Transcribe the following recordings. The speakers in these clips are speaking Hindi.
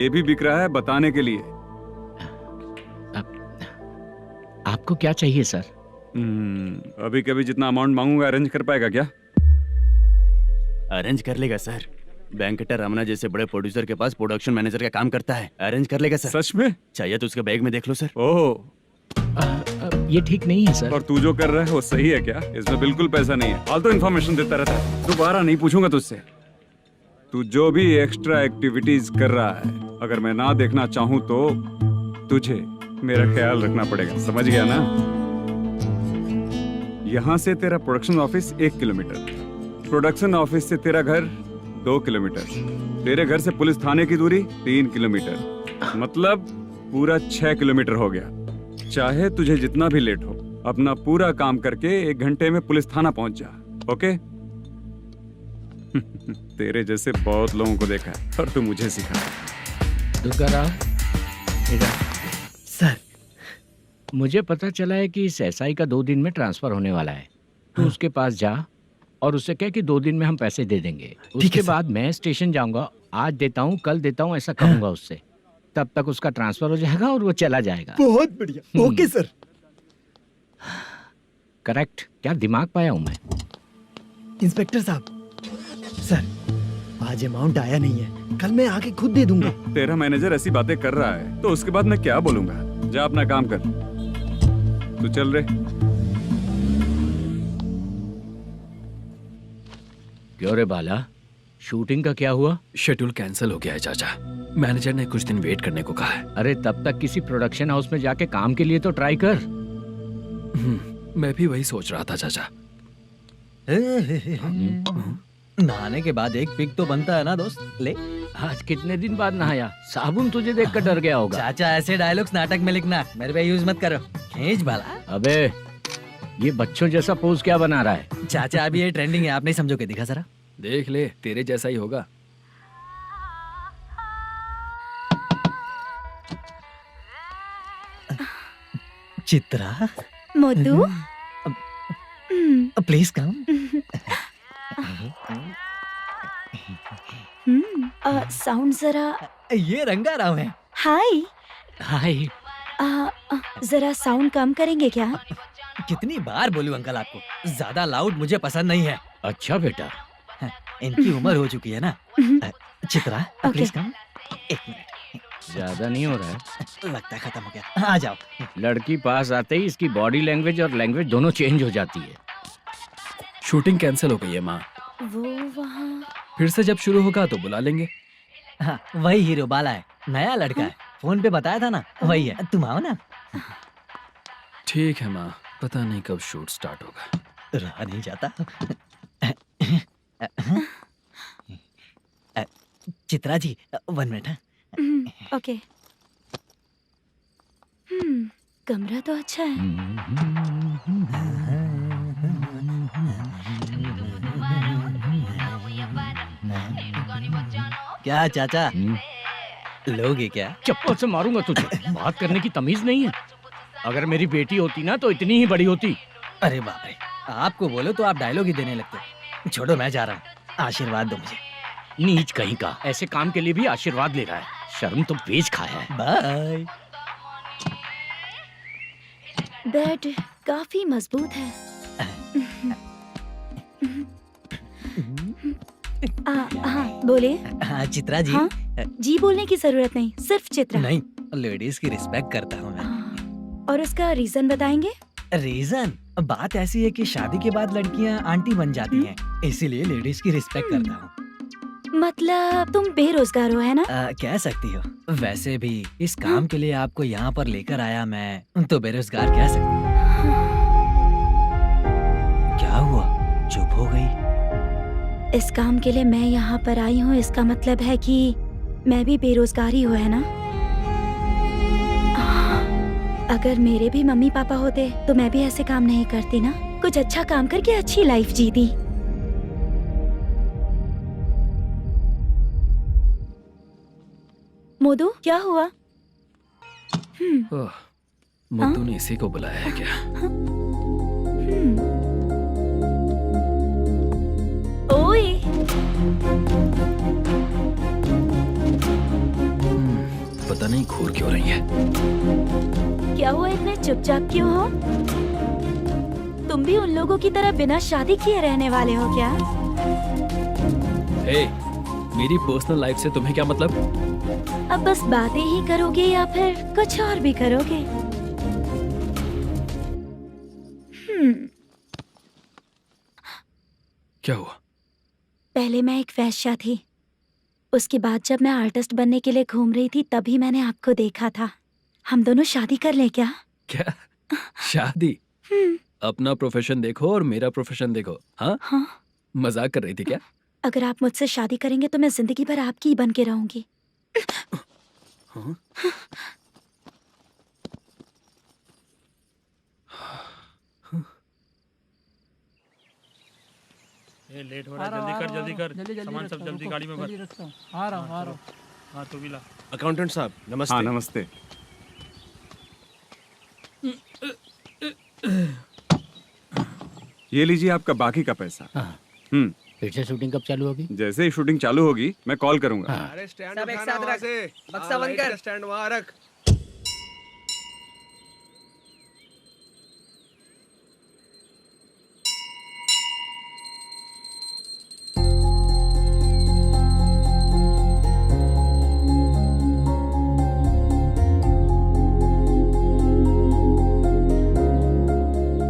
ये भी बिक रहा है बताने के लिए। आपको क्या चाहिए सर? अभी कभी जितना अमाउंट मांगूंगा अरेंज कर पाएगा क्या? अरेंज कर लेगा सर। वेंकटर रमना जैसे बड़े प्रोड्यूसर के पास प्रोडक्शन मैनेजर का काम करता है, अरेंज कर लेगा सर। सच में? चाहिए तो उसके बैग में देख लो सर। ओह, ये ठीक नहीं है सर। और तू जो कर रहा है वो सही है क्या? इसमें बिल्कुल पैसा नहीं है, फालतू इन्फॉर्मेशन देता रहता है। दोबारा नहीं पूछूंगा तुझसे। तू जो भी एक्स्ट्रा एक्टिविटीज कर रहा है, अगर मैं ना देखना चाहूँ तो तुझे मेरा ख्याल रखना पड़ेगा, समझ गया ना? यहाँ से तेरा production office 1 kilometre, production office से तेरा घर 2 किलोमीटर, तेरे घर से पुलिस थाने की दूरी 3 किलोमीटर, मतलब पूरा 6 किलोमीटर हो गया। चाहे तुझे जितना भी लेट हो, अपना पूरा काम करके 1 घंटे में पुलिस थाना पहुंच जा, ओके? तेरे जैसे बहुत लोगों को देखा है और तू मुझे सिखा। दुर्गाराव, सर, मुझे पता चला है कि इस एसआई का 2 दिन में ट्रांसफर होने वाला है। तो उसके पास जा और उससे कह कि 2 दिन में हम पैसे दे देंगे। उसके बाद मैं स्टेशन जाऊंगा, आज देता हूँ कल देता हूँ ऐसा कहूंगा उससे। तब तक उसका ट्रांसफर हो जाएगा और वो चला जाएगा। बहुत बढ़िया, ओके सर। करेक्ट, क्या दिमाग पाया हूँ मैं। इंस्पेक्टर साहब, सर आज अमाउंट आया नहीं है, कल मैं आके खुद दे दूंगा। तेरा मैनेजर ऐसी बातें कर रहा है तो उसके बाद मैं क्या बोलूंगा? जा अपना काम कर, तू चल रे। क्यों रे बाला, शूटिंग का क्या हुआ? शेड्यूल कैंसिल हो गया है चाचा, मैनेजर ने कुछ दिन वेट करने को कहा है। अरे तब तक किसी प्रोडक्शन हाउस में जाके काम के लिए तो ट्राई कर। मैं भी वही सोच रहा था चाचा। नहाने के बाद एक पिक तो बनता है ना दोस्त। ले, आज कितने दिन बाद नहाया? साबुन तुझे देखकर डर गया होगा। चाचा ऐसे डायलॉग्स नाटक में लिखना, मेरे पे यूज मत करो। खींच बाला। अबे ये बच्चों जैसा पोज क्या बना रहा है? चाचा अभी ये ट्रेंडिंग है, आप नहीं समझोगे, दिखा जरा। देख ले, तेरे जैसा ही होगा। Chitra, Modu, please come. Sound जरा। ये रंगा राव है। हाय। हाय। जरा साउंड कम करेंगे क्या? कितनी बार बोलूं अंकल आपको, ज्यादा लाउड मुझे पसंद नहीं है। अच्छा बेटा, इनकी उम्र हो चुकी है ना। Chitra, please come. 1 मिनट, ज्यादा नहीं हो रहा है? लगता है खत्म हो गया। आ जाओ। लड़की पास आते ही इसकी बॉडी लैंग्वेज और लैंग्वेज दोनों चेंज हो जाती है। शूटिंग कैंसिल हो गई है माँ, वो वहाँ। फिर से जब शुरू होगा तो बुला लेंगे। हाँ, वही हीरो बाला है, नया लड़का है, फोन पे बताया था ना, वही है। तुम आओ ना। ठीक है माँ, पता नहीं कब शूट स्टार्ट होगा। रहा नहीं जाता। चित्रा जी 1 मिनट। ओके। कमरा तो अच्छा है। क्या चाचा, लोगे क्या? चप्पल से मारूंगा तुझे, बात करने की तमीज नहीं है। अगर मेरी बेटी होती ना तो इतनी ही बड़ी होती। अरे बाप रे, आपको बोलो तो आप डायलॉग ही देने लगते। छोड़ो, मैं जा रहा हूँ, आशीर्वाद दो मुझे। नीच कहीं का, ऐसे काम के लिए भी आशीर्वाद ले रहा है। शर्म तो बेच खाया है। बाय। बेड काफी मजबूत है। हाँ बोले। हाँ चित्रा जी। हाँ? जी बोलने की जरूरत नहीं, सिर्फ चित्रा। नहीं, लेडीज की रिस्पेक्ट करता हूँ मैं। और उसका रीजन बताएंगे? रीजन? बात ऐसी है कि शादी के बाद लड़कियाँ आंटी बन जाती हैं, इसीलिए लेडीज की रिस्पेक्ट करता हूँ। मतलब तुम बेरोजगार हो, है ना? कह सकती हो। वैसे भी इस काम के लिए आपको यहाँ पर लेकर आया मैं, तो बेरोजगार कह सकती हूँ। क्या हुआ, चुप हो गई? इस काम के लिए मैं यहाँ पर आई हूँ, इसका मतलब है कि मैं भी बेरोजगार ही हूँ, है ना? अगर मेरे भी मम्मी पापा होते तो मैं भी ऐसे काम नहीं करती ना, कुछ अच्छा काम करके अच्छी लाइफ जीती। मोदू, क्या हुआ? मुद्दू ने इसी को बुलाया है क्या? ओए। पता नहीं घूर क्यों रही है। क्या हुआ, इतने चुपचाप क्यों हो? तुम भी उन लोगों की तरह बिना शादी किए रहने वाले हो क्या? हे, मेरी पर्सनल लाइफ से तुम्हें क्या मतलब? अब बस बातें ही करोगे या फिर कुछ और भी करोगे? क्या हुआ? पहले मैं एक वेश्या थी, उसके बाद जब मैं आर्टिस्ट बनने के लिए घूम रही थी तभी मैंने आपको देखा था। हम दोनों शादी कर लें क्या? क्या शादी? अपना प्रोफेशन देखो और मेरा प्रोफेशन देखो। हाँ, हाँ। मजाक कर रही थी क्या? अगर आप मुझसे शादी करेंगे तो मैं जिंदगी भर आपकी ही बन के रहूंगी। हाँ? ये लेट हो रहा है, जल्दी कर सामान सब जल्दी गाड़ी में भर। आ रहा हूँ। हाँ तो भी ला। अकाउंटेंट साहब नमस्ते। हाँ नमस्ते। ये लीजिए आपका बाकी का पैसा। फिर से शूटिंग कब चालू होगी? जैसे ही शूटिंग चालू होगी मैं कॉल करूंगा। अरे स्टैंड सब एक साथ रख, बक्सा बंद कर, स्टैंड वहाँ रख।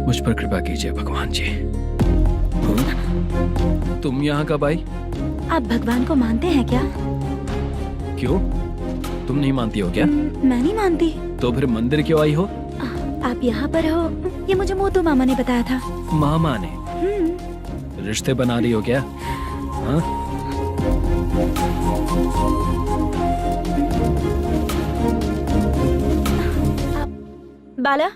मुझ पर कृपा कीजिए भगवान जी। तुम यहाँ कब आई? आप भगवान को मानते हैं क्या? क्यों? तुम नहीं मानती हो क्या? मैं नहीं मानती। तो फिर मंदिर क्यों आई हो? आप यहाँ पर हो ये मुझे मोटू मामा ने बताया था। मामा ने? रिश्ते बना रही हो क्या? हाँ? बाला,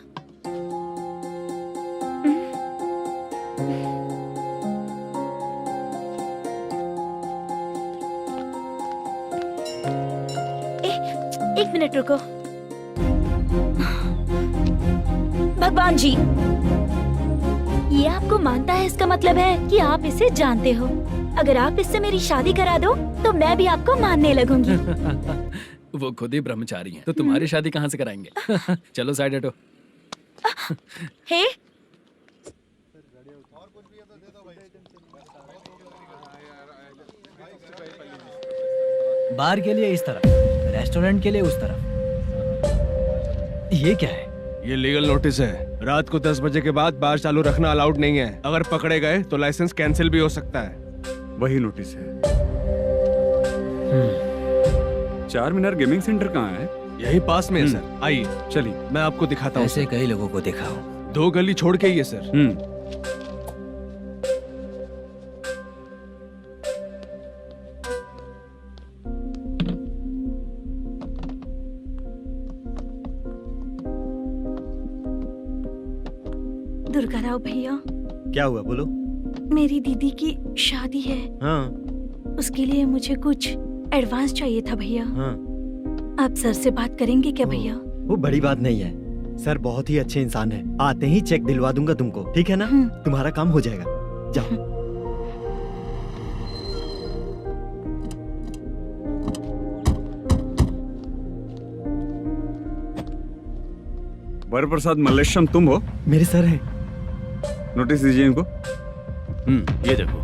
एक मिनट रुको। भगवान जी, ये आपको मानता है इसका मतलब है कि आप इसे जानते हो। अगर आप इससे मेरी शादी करा दो तो मैं भी आपको मानने लगूंगी। वो खुद ही ब्रह्मचारी हैं, तो तुम्हारी शादी कहाँ से कराएंगे? चलो साइड हटो। हे, बार के लिए इस तरफ, रेस्टोरेंट के लिए उस तरफ। ये क्या है? ये लीगल नोटिस है। रात को 10 बजे के बाद बार चालू रखना अलाउड नहीं है। अगर पकड़े गए तो लाइसेंस कैंसिल भी हो सकता है। वही नोटिस है। चार मीनार गेमिंग सेंटर कहाँ है? यही पास में है सर, आइए चलिए। मैं आपको दिखाता हूँ। ऐसे कई लोगों को देखा हूँ। 2 गली छोड़ के ही है सर। दुर्गा राव भैया, क्या हुआ बोलो। मेरी दीदी की शादी है। हाँ उसके लिए मुझे कुछ एडवांस चाहिए था भैया। हाँ। आप सर से बात करेंगे क्या भैया? वो बड़ी बात नहीं है, सर बहुत ही अच्छे इंसान है। आते ही चेक दिलवा दूंगा तुमको, ठीक है ना? तुम्हारा काम हो जाएगा, जाओ। वरप्रसाद मल्लेश्वरम तुम हो? मेरे सर है। नोटिस दीजिए इनको। ये देखो।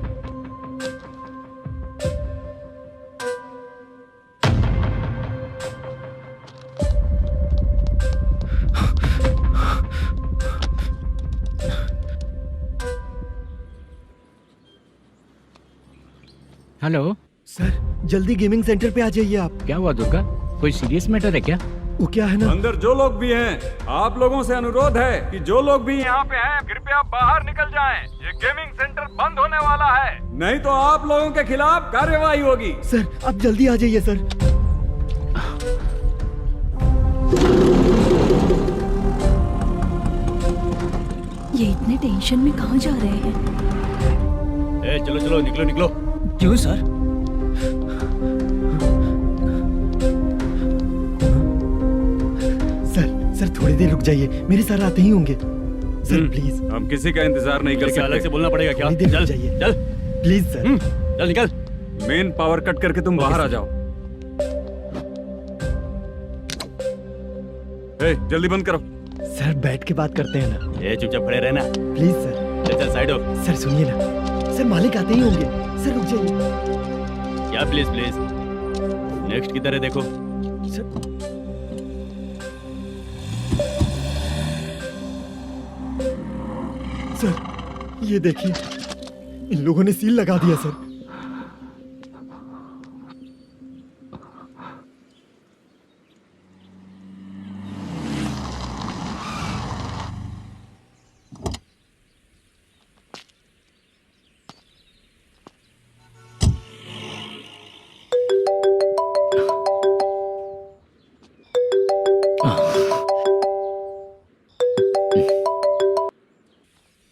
हेलो सर जल्दी गेमिंग सेंटर पे आ जाइए आप। क्या हुआ दुर्गा? कोई सीरियस मैटर है क्या? वो क्या है ना, अंदर जो लोग भी हैं, आप लोगों से अनुरोध है कि जो लोग भी यहाँ पे हैं कृपया बाहर निकल जाएं। ये गेमिंग सेंटर बंद होने वाला है, नहीं तो आप लोगों के खिलाफ कार्यवाही होगी। सर आप जल्दी आ जाइए सर। ये इतने टेंशन में कहाँ जा रहे हैं? चलो चलो निकलो निकलो। क्यों सर? सर थोड़ी देर रुक जाइए, मेरे सर आते ही होंगे। Sir please. हम किसी का इंतजार नहीं कर क्या अलग से सकते। बोलना पड़ेगा क्या? थोड़ी देर चल रुक जाइए चल प्लीज सर। चल निकल। मेन पावर कट करके तुम बाहर आ जाओ। जल्दी बंद करो। सर बैठ के बात करते हैं ना, ए चुपचाप खड़े रहना। Please sir. चल चल साइड हो। सर सुनिए ना, सर मालिक आते ही होंगे। सर रुक जाइए। क्या प्लीज प्लीज, नेक्स्ट की तरह देखो। सर सर ये देखिए, इन लोगों ने सील लगा दिया सर।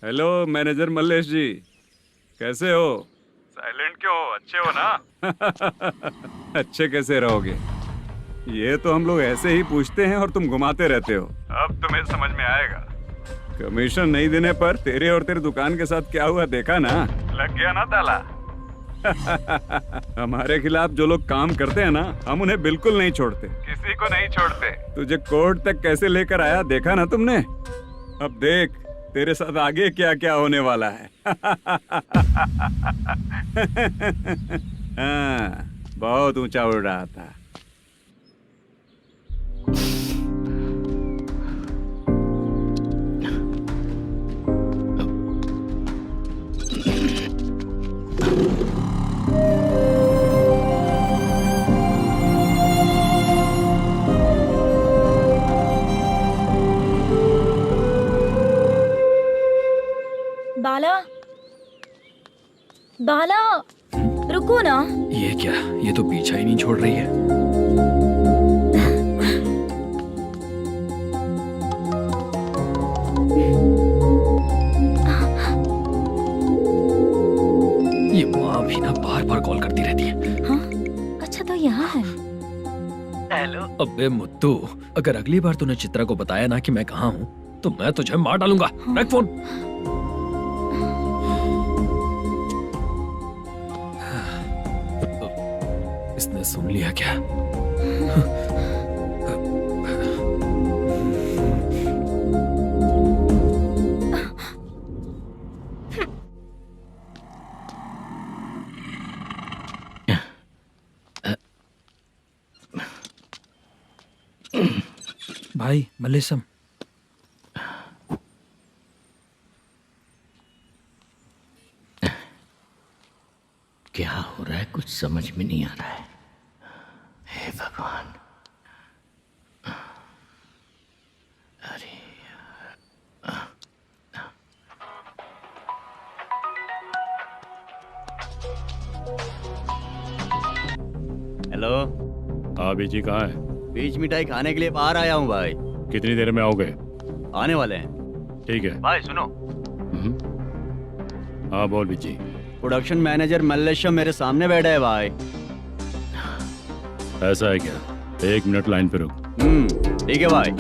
हेलो मैनेजर मल्लेश जी, कैसे हो? साइलेंट क्यों हो? अच्छे हो ना? अच्छे कैसे रहोगे? ये तो हम लोग ऐसे ही पूछते हैं और तुम घुमाते रहते हो। अब तुम्हें समझ में आएगा। कमीशन नहीं देने पर तेरे और तेरी दुकान के साथ क्या हुआ देखा ना? लग गया ना ताला। हमारे खिलाफ जो लोग काम करते हैं ना, हम उन्हें बिल्कुल नहीं छोड़ते, किसी को नहीं छोड़ते। तुझे कोर्ट तक कैसे लेकर आया देखा ना तुमने? अब देख तेरे साथ आगे क्या क्या होने वाला है। हाँ, बहुत ऊंचा उड़ रहा था। बाला, बाला, रुको ना। ये क्या, ये तो पीछा ही नहीं छोड़ रही है। ये माँ भी ना बार बार कॉल करती रहती है। हाँ, अच्छा तो यहाँ है। हेलो। अबे मुत्तू, अगर अगली बार तूने चित्रा को बताया ना कि मैं कहाँ हूँ तो मैं तुझे मार डालूंगा। रख फोन। इसने सुन लिया क्या? भाई मल्लेशम, क्या हो रहा है कुछ समझ में नहीं आ रहा है। हे भगवान, अरे हेलो। हाँ बीजी कहाँ है? बीच मिठाई खाने के लिए बाहर आया हूँ भाई। कितनी देर में आओगे? आने वाले हैं। ठीक है भाई सुनो, हाँ बोल बीजी। प्रोडक्शन मैनेजर मल्लेशम मेरे सामने बैठा है भाई। ऐसा है क्या? 1 मिनट लाइन पे रुक। ठीक है भाई।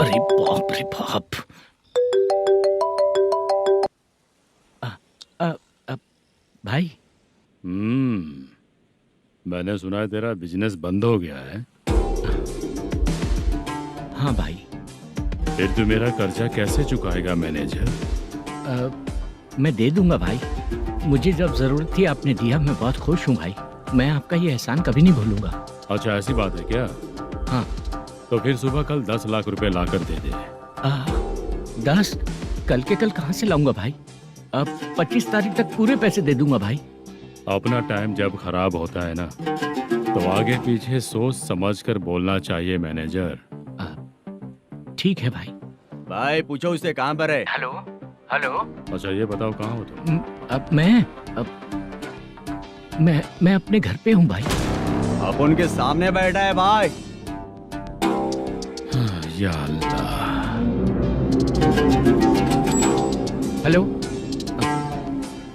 अरे बाप रे बाप। भाई मैंने सुना है तेरा बिजनेस बंद हो गया है। हाँ भाई। फिर तू मेरा कर्जा कैसे चुकाएगा मैनेजर? मैं दे दूंगा भाई, मुझे जब जरूरत थी आपने दिया, मैं बहुत खुश हूँ भाई। मैं आपका ये एहसान कभी नहीं भूलूंगा। अच्छा ऐसी बात है क्या? हाँ। तो फिर सुबह कल 10 लाख रुपए ला कर दे दे। 10? कल के कल कहाँ से लाऊंगा भाई? अब 25 तारीख तक पूरे पैसे दे दूंगा भाई। अपना टाइम जब खराब होता है ना, तो आगे पीछे सोच समझ कर बोलना चाहिए मैनेजर। ठीक है भाई। भाई पूछो उससे कहाँ पर है। Hello hello. अच्छा ये बताओ कहाँ हो तुम? अब मैं अपने घर पे हूँ भाई। अब उनके सामने बैठा है भाई। या अल्लाह। हेलो।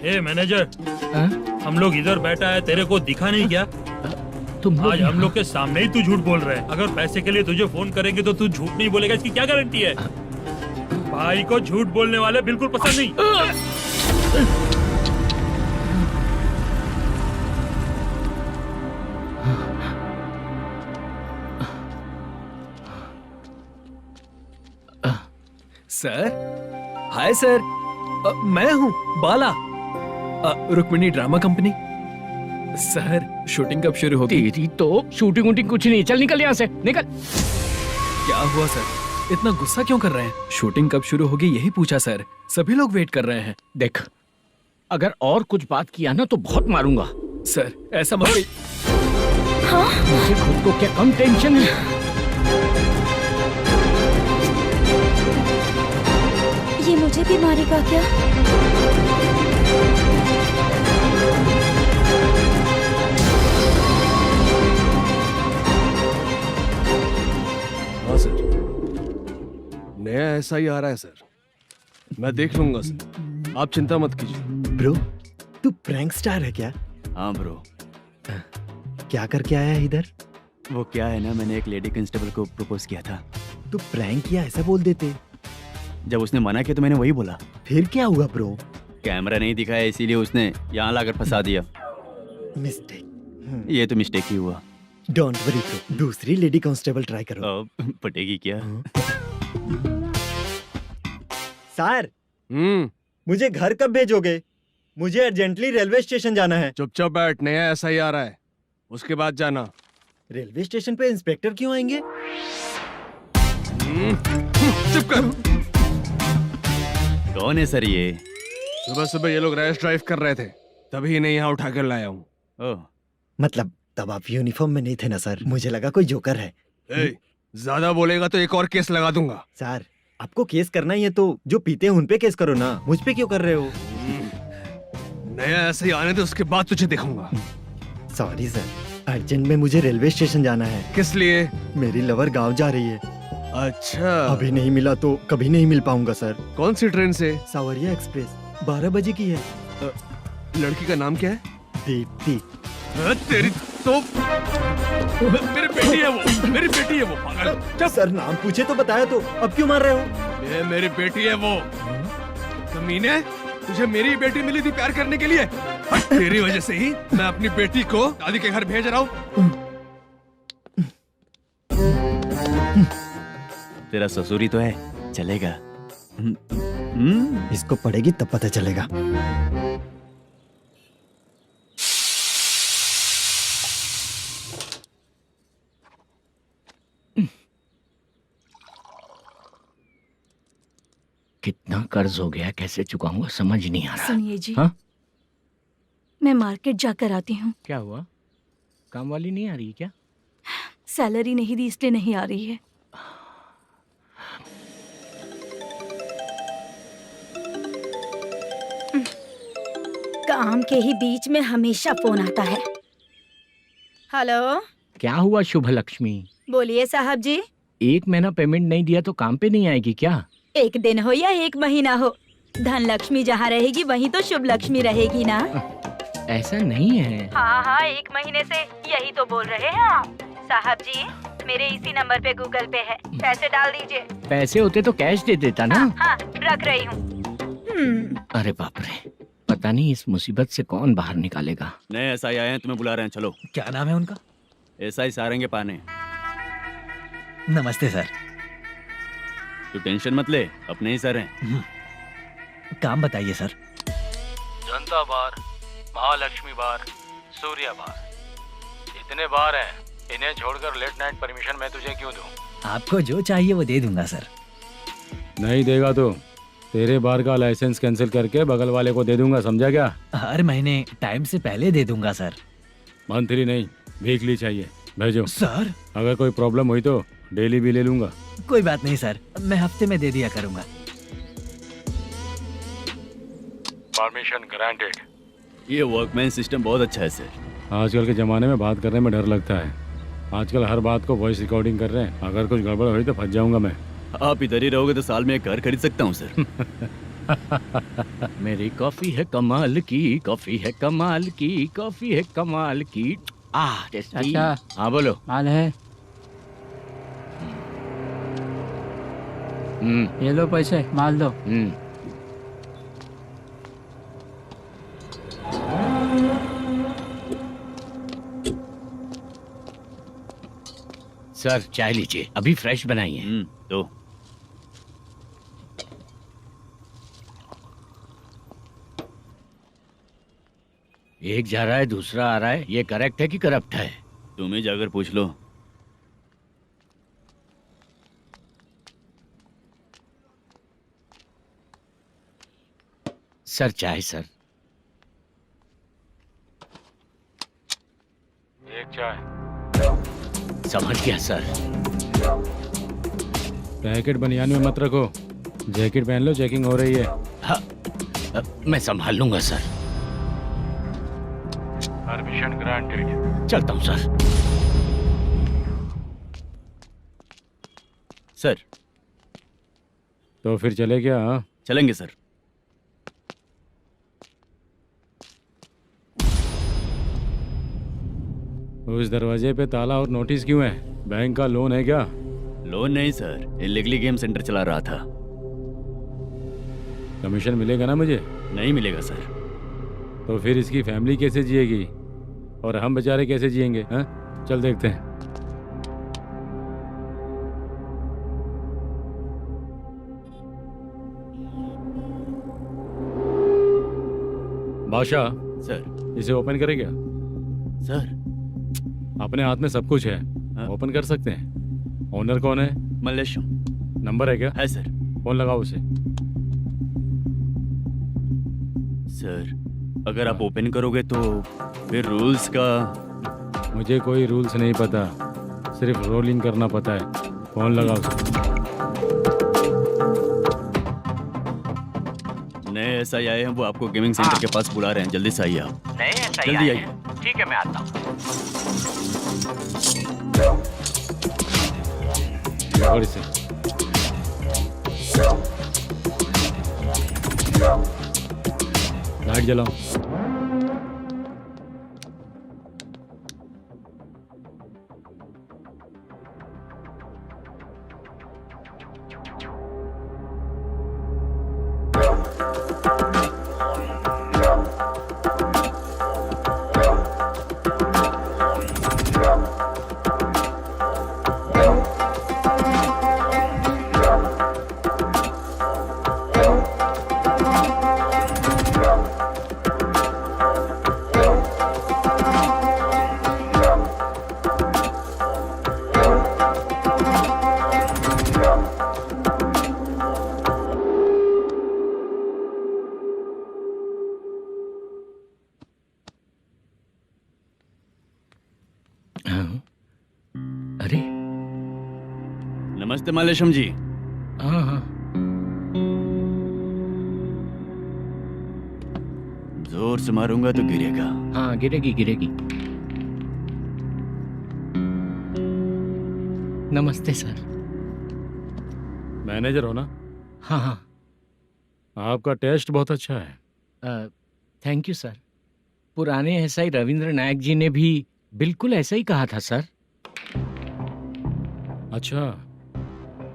ए मैनेजर, हाँ? हम लोग इधर बैठा है, तेरे को दिखा नहीं क्या? तुम आज हम लोग के सामने ही तू झूठ बोल रहा है। अगर पैसे के लिए तुझे फोन करेंगे तो तू झूठ नहीं बोलेगा, इसकी क्या गारंटी है? भाई को झूठ बोलने वाले बिल्कुल पसंद नहीं। सर, हाय सर, मैं हूँ Bala, Rukmini drama company. Sir, shooting कब शुरू होगी? तेरी तो शूटिंग वूटिंग कुछ नहीं, चल निकल यहाँ से, निकल। क्या हुआ सर, इतना गुस्सा क्यों कर रहे हैं? शूटिंग कब शुरू होगी यही पूछा सर, सभी लोग वेट कर रहे हैं। देख, अगर और कुछ बात किया ना तो बहुत मारूंगा। सर, ऐसा मत। मुझे खुद को क्या कम टेंशन है। ये मुझे भी मारेगा क्या? हाँ सर, नया ऐसा ही आ रहा है सर, मैं देख लूंगा सर, आप चिंता मत कीजिए। ब्रो, तू प्रैंक स्टार है क्या? हाँ ब्रो। क्या करके आया है इधर? वो क्या है ना, मैंने एक लेडी कांस्टेबल को प्रपोज किया था। तू प्रैंक किया ऐसा बोल देते। जब उसने मना किया तो मैंने वही बोला। फिर क्या हुआ ब्रो? कैमरा नहीं दिखाया इसीलिए उसने यहाँ लाकर फंसा दिया। मिस्टेक। ये तो मिस्टेक ही हुआ। डोंट वरी ब्रो, दूसरी लेडी कांस्टेबल ट्राई करो। पटेगी क्या? सर, मुझे घर कब भेजोगे? मुझे अर्जेंटली रेलवे स्टेशन जाना है। चुपचाप बैठ, नया ऐसा ही आ रहा है, उसके बाद जाना। रेलवे स्टेशन पे इंस्पेक्टर क्यों आएंगे? चुप कर। कौन है सर ये? सुबह सुबह ये लोग रैश ड्राइव कर रहे थे, तभी इन्हें यहाँ उठा कर लाया हूँ। मतलब तब आप यूनिफॉर्म में नहीं थे ना सर, मुझे लगा कोई जोकर है। ज्यादा बोलेगा तो एक और केस लगा दूंगा। सर, आपको केस करना ही है तो जो पीते हैं उन पे केस करो ना, मुझ पे क्यों कर रहे हो? नया ऐसे ही आने दो, उसके बाद तुझे दिखाऊंगा। सॉरी सर, अर्जेंट में मुझे रेलवे स्टेशन जाना है। किस लिए? मेरी लवर गांव जा रही है। अच्छा, अभी नहीं मिला तो कभी नहीं मिल पाऊंगा सर। कौन सी ट्रेन से? सावरिया एक्सप्रेस, 12 बजे की है। लड़की का नाम क्या है? दीप्ति। तेरी तो मेरी बेटी है वो, मेरी बेटी है वो। पागल। सर, नाम पूछे तो बताया तो अब क्यों मार रहे हो? ये मेरी बेटी है वो। कमीने, तुझे मेरी बेटी मिली थी प्यार करने के लिए, तेरी वजह से ही मैं अपनी बेटी को दादी के घर भेज रहा हूँ। तेरा ससुरी तो है, चलेगा। इसको पढ़ेगी तब पता चलेगा। कितना कर्ज हो गया, कैसे चुकाऊंगा समझ नहीं आ रहा। सुनिए जी, हाँ? मैं मार्केट जाकर आती हूँ। क्या हुआ, काम वाली नहीं आ रही क्या? सैलरी नहीं दी इसलिए नहीं आ रही है। काम के ही बीच में हमेशा फोन आता है। हेलो, क्या हुआ शुभ लक्ष्मी? बोलिए साहब जी। एक महीना पेमेंट नहीं दिया तो काम पे नहीं आएगी क्या? एक दिन हो या एक महीना हो, धन लक्ष्मी जहाँ रहेगी वहीं तो शुभ लक्ष्मी रहेगी ना। ऐसा नहीं है। हाँ हाँ, एक महीने से यही तो बोल रहे हैं आप। साहब जी, मेरे इसी नंबर पे गूगल पे है, पैसे डाल दीजिए। पैसे होते तो कैश दे देता ना। हाँ, रख रही हूँ। अरे बाप रे, पता नहीं इस मुसीबत से कौन बाहर निकालेगा। नए एसआई आए हैं, तुम्हें बुला रहे हैं, चलो। क्या नाम है उनका? एसआई सारंगे पाने। नमस्ते सर। तू टेंशन मत ले, अपने ही सर हैं। काम बताइए सर। जनता बार, महालक्ष्मी बार, सूर्या बार, इतने बार हैं, इन्हें छोड़कर लेट नाइट परमिशन मैं तुझे क्यों दूं? आपको जो चाहिए वो दे दूंगा सर। नहीं देगा तो तेरे बार का लाइसेंस कैंसिल करके बगल वाले को दे दूंगा, समझा क्या? हर महीने टाइम से पहले दे दूंगा सर। मंथली नहीं, वीकली चाहिए, भेजो। सर, अगर कोई प्रॉब्लम हुई तो डेली भी ले लूंगा। कोई बात नहीं सर, मैं हफ्ते में दे दिया करूंगा। Permission granted. ये वर्कमैन सिस्टम बहुत अच्छा है सर। आजकल के ज़माने में बात करने में डर लगता है। आजकल हर बात को वॉइस रिकॉर्डिंग कर रहे हैं, अगर कुछ गड़बड़ हुई तो फंस जाऊंगा मैं। आप इधर ही रहोगे तो साल में एक घर खरीद सकता हूँ सर। मेरी कॉफी है कमाल की, कॉफी है कमाल की, कॉफी है कमाल की। टेस्टी। अच्छा। हाँ बोलो। माल है। ये लो पैसे, माल दो। सर चाय लीजिए, अभी फ्रेश बनाई है। तो एक जा रहा है, दूसरा आ रहा है। ये करेक्ट है कि करप्ट है? तुम ही जाकर पूछ लो। सर चाय सर। एक चाय। समझ गया सर। पैकेट बनियान में मत रखो, जैकेट पहन लो, चेकिंग हो रही है। हाँ, मैं संभाल लूंगा सर। Permission granted. चलता हूँ सर। सर। तो फिर चले क्या? हाँ? चलेंगे सर। उस दरवाजे पे ताला और नोटिस क्यों है? बैंक का लोन है क्या? लोन नहीं सर, इलीगली गेम सेंटर चला रहा था। कमीशन मिलेगा ना मुझे? नहीं मिलेगा सर। तो फिर इसकी फैमिली कैसे जिएगी और हम बेचारे कैसे जिएंगे? हाँ, चल देखते हैं। बादशाह सर। इसे ओपन करे क्या? सर अपने हाथ में सब कुछ है, हाँ? ओपन कर सकते हैं। ओनर कौन है? मल्लेशम। नंबर है क्या? है सर। फोन लगाओ उसे। सर अगर आप ओपन करोगे तो फिर रूल्स का। मुझे कोई रूल्स नहीं पता, सिर्फ रोलिंग करना पता है। फोन लगाओ उसे। नए ऐसा आए हैं, वो आपको गेमिंग सेंटर के पास बुला रहे हैं। जल्दी से आइए आप। नहीं ऐसा ही जल्दी आए आइए। हैं। ठीक है मैं आता हूँ। और इसे लाइट जलाओ। अरे नमस्ते मल्लेशम जी। हाँ हाँ। जोर से मारूंगा तो गिरेगा। हाँ गिरेगी गिरेगी। नमस्ते सर। मैनेजर हो ना? हाँ हाँ। आपका टेस्ट बहुत अच्छा है। Thank you sir. पुराने एसआई रविंद्र नायक जी ने भी बिल्कुल ऐसा ही कहा था सर। अच्छा,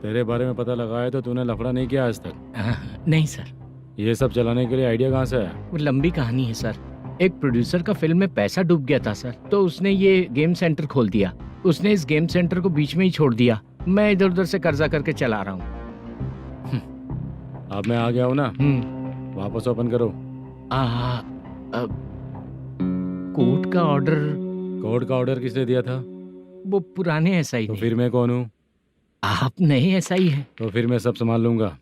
तेरे बारे में पता लगा है तो तूने लफड़ा नहीं किया आज तक? नहीं सर। ये सब चलाने के लिए आइडिया कहाँ से आया? वो लंबी कहानी है सर। एक प्रोड्यूसर का फिल्म में पैसा डूब गया था सर, तो उसने ये गेम सेंटर खोल दिया। उसने इस गेम सेंटर को बीच में ही छोड़ दिया। मैं इधर उधर से कर्जा करके चला रहा हूँ। अब मैं आ गया हूँ ना, वापस ओपन करो। कोर्ट का ऑर्डर। कोर्ट का ऑर्डर किसने दिया था? वो पुराने एसआई तो ने। फिर मैं कौन हूँ? आप नए एसआई हैं। तो फिर मैं सब संभाल लूंगा,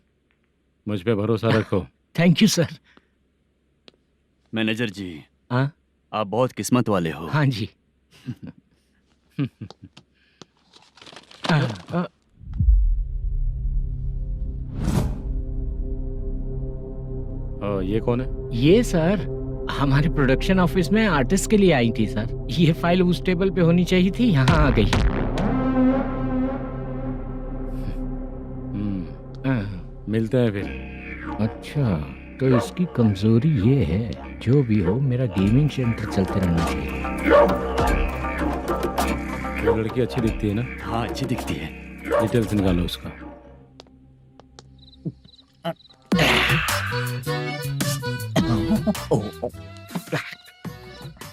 मुझ पे भरोसा रखो। Thank you sir. मैनेजर जी। हाँ? आप बहुत किस्मत वाले हो। हाँ जी। ये कौन है? ये सर हमारे प्रोडक्शन ऑफिस में आर्टिस्ट के लिए आई थी सर। ये फाइल उस टेबल पे होनी चाहिए थी, यहाँ आ गई। मिलते हैं फिर। अच्छा, तो इसकी कमजोरी ये है। जो भी हो, मेरा गेमिंग सेंटर चलते रहना चाहिए। वो लड़की अच्छी दिखती है ना? हाँ अच्छी दिखती है। डिटेल्स निकालो उसका।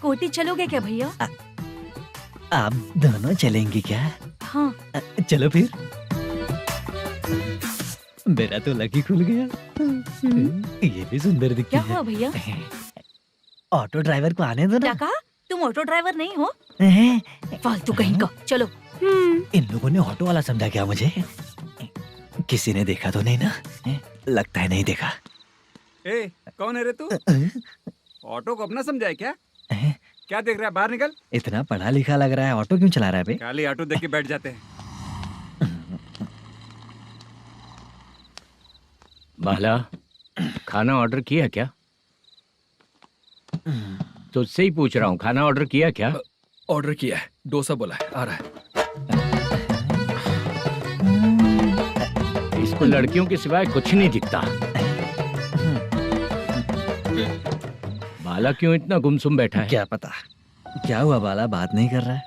कोटी चलोगे क्या भैया? आप दोनों चलेंगे क्या? हाँ। चलो फिर। मेरा तो लकी खुल गया। ये भी सुंदर दिखती क्या है। हुआ भैया? ऑटो ड्राइवर को आने दो क्या ना। कहा? तुम ऑटो ड्राइवर नहीं हो? हैं? फालतू कहीं का। चलो। इन लोगों ने ऑटो वाला समझा क्या मुझे? किसी ने देखा तो नहीं ना? लगता है नहीं देखा। ए, कौन है रे तू? ऑटो को अपना समझा है क्या? क्या देख रहा है? बाहर निकल। इतना पढ़ा लिखा लग रहा है, ऑटो क्यों चला रहा है बे? खाली ऑटो देख के बैठ जाते हैं। बाला, खाना ऑर्डर किया क्या? तुझसे ही पूछ रहा हूँ, खाना ऑर्डर किया क्या? ऑर्डर किया है, डोसा बोला है, आ रहा है। इसको लड़कियों के सिवाय कुछ नहीं दिखता। बाला क्यों इतना गुमसुम बैठा है? क्या पता क्या हुआ, बाला बात नहीं कर रहा है।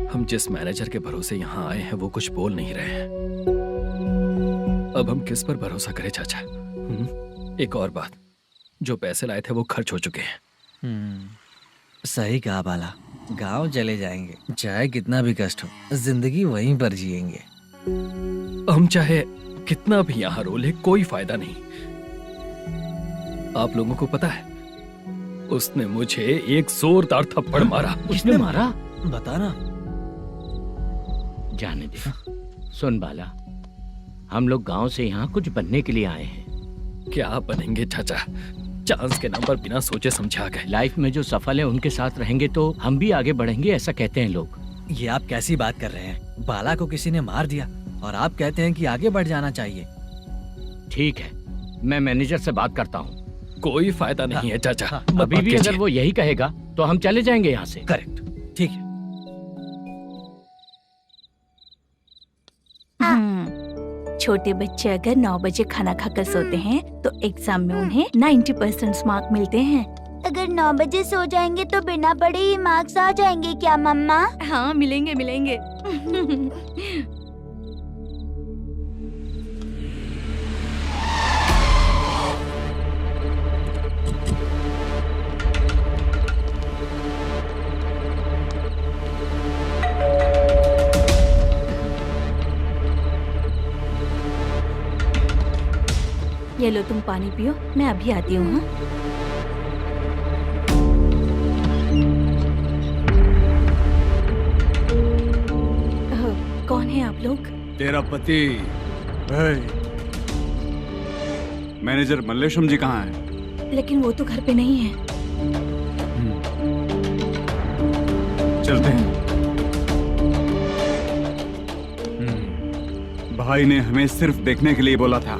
हम जिस मैनेजर के भरोसे यहाँ आए हैं वो कुछ बोल नहीं रहे हैं। अब हम किस पर भरोसा करें चाचा? एक और बात, जो पैसे लाए थे वो खर्च हो चुके हैं। सही कहा बाला, गांव चले जाएंगे, चाहे कितना भी कष्ट हो, जिंदगी वहीं पर जिएंगे। हम चाहे कितना भी यहाँ रो ले, कोई फायदा नहीं। आप लोगों को पता है, उसने मुझे एक जोरदार थप्पड़ मारा। उसने मारा? बता ना। जाने दे। सुन बाला, हम लोग गांव से यहाँ कुछ बनने के लिए आए हैं। क्या बनेंगे चाचा? चांस के नाम पर बिना सोचे समझे आ गए। लाइफ में जो सफल है उनके साथ रहेंगे तो हम भी आगे बढ़ेंगे, ऐसा कहते हैं लोग। ये आप कैसी बात कर रहे हैं? बाला को किसी ने मार दिया और आप कहते हैं कि आगे बढ़ जाना चाहिए। ठीक है, मैं मैनेजर से बात करता हूँ। कोई फायदा नहीं है चाचा। अभी भी अगर वो यही कहेगा तो हम चले जाएंगे यहाँ से। करेक्ट, ठीक है। छोटे बच्चे अगर 9 बजे खाना खाकर सोते हैं तो एग्जाम में उन्हें 90% मार्क मिलते हैं। अगर 9 बजे सो जाएंगे तो बिना पढ़े ही मार्क्स आ जाएंगे क्या मम्मा? हाँ, मिलेंगे मिलेंगे। ये लो, तुम पानी पियो, मैं अभी आती हूँ। हाँ? कौन है आप लोग? तेरा पति। मैनेजर मल्लेशम जी कहाँ हैं? लेकिन वो तो घर पे नहीं है। चलते हैं। भाई ने हमें सिर्फ देखने के लिए बोला था।